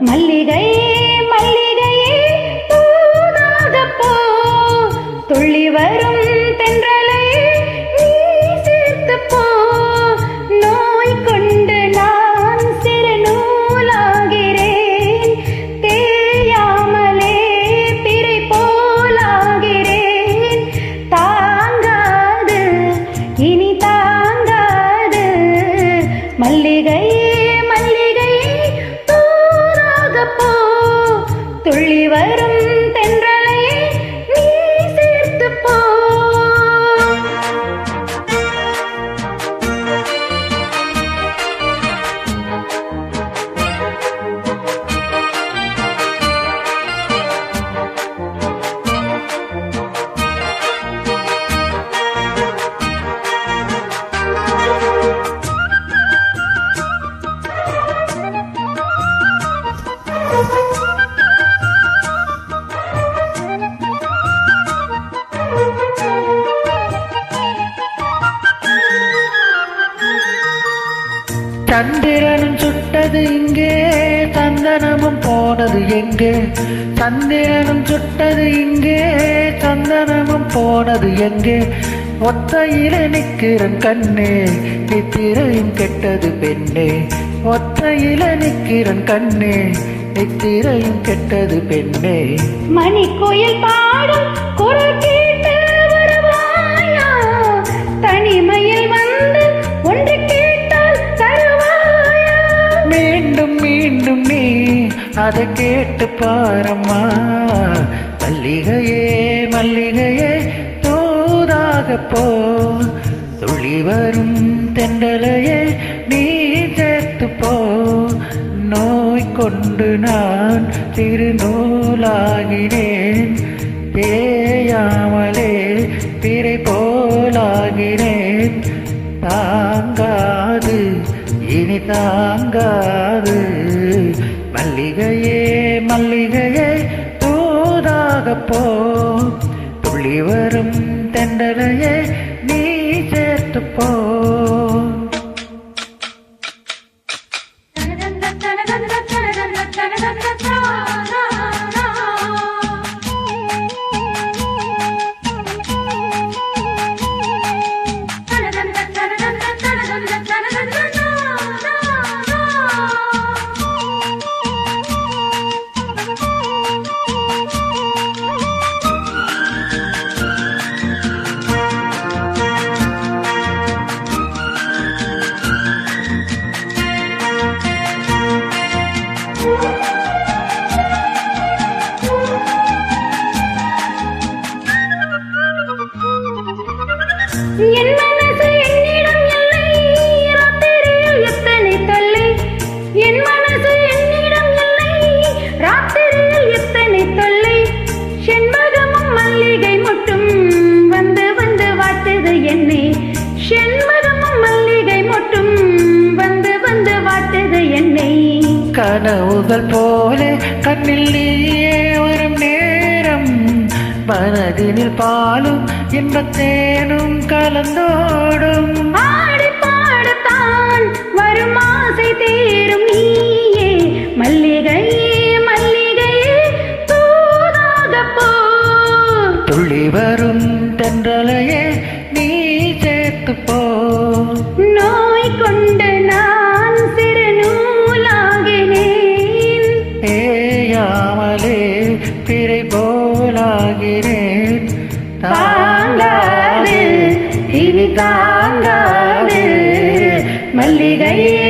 மல்லிகை மல்லிகையே தூதாக போ, துள்ளி வரும் தென்றலை நீ சேர்த்து போ. நோய் கொண்டு நான் சிறு நூலாகிறேன், தேயாமலே பிறை போலாகிறேன். தாங்காது இனி தாங்காது, மல்லிகை மல்லிகை தூதாக போ, துள்ளி வரும் தென்றலை நீ சேர்த்து போ. சந்திரனும் சுட்டது இங்கே, சந்தனமும் போனது எங்கே? சந்திரனும் சுட்டது இங்கே, சந்தனமும் போனது எங்கே? ஒத்தையில நிற்கிறன் கண்ணே, நித்திரையும் கெட்டது பெண்ணே. ஒத்தையில நிற்கிறன் கண்ணே, நித்திரையும் கெட்டது பெண்ணே. மணிக்கோயில் பாடும் குரல் கேட்டு வருவாயா, தனிமையில் வந்து ஒன்று கேட்டால் தருவாயா? மீண்டும் மீண்டும் நீ அதை கேட்டு பாரம்மா. மல்லிகையே மல்லிகையே தூதாக போ, துள்ளி வரும் தென்றலையே நீ சேர்த்து போ. நோய் கொண்டு நான் சிறு நூலாகிறேன், தேயாமலே பிறை போலாகிறேன். தாங்காது இனி தாங்காது, மல்லிகையே மல்லிகையே தூதாக போ, துள்ளி வரும் தென்றலையே நீ சேர்த்து போ. என் மனசு என்னிடம் இல்லை, ராத்திரியில் எத்தனை தொல்லை. என் மனசு என்னிடம் இல்லை, ராத்திரியில் எத்தனை தொல்லை. செண்பகமும் மல்லிகை மொட்டும் வந்து வந்து வாட்டுது என்னை. செண்பகமும் மல்லிகை மொட்டும் வந்து வந்து வாட்டுது என்னை. கனவுகள் போல கண்ணில் நீயே வரும் நேரம், மனதினில் பாலும் இன்பத்தேனும் கலந்தோடும். ஆடி பாடத்தான் வரும் ஆசை தேரும் நீயே, மல்லிகையே மல்லிகையே தூதாக போ, துள்ளி வரும் தென்றலையே நீ சேர்த்து போ. நோய் கொண்டு நான் சிறு நூலாகினேன், ஏயாமலே பிறை போலாகிறேன். தாங்காது இனி தாங்காது, மல்லிகையே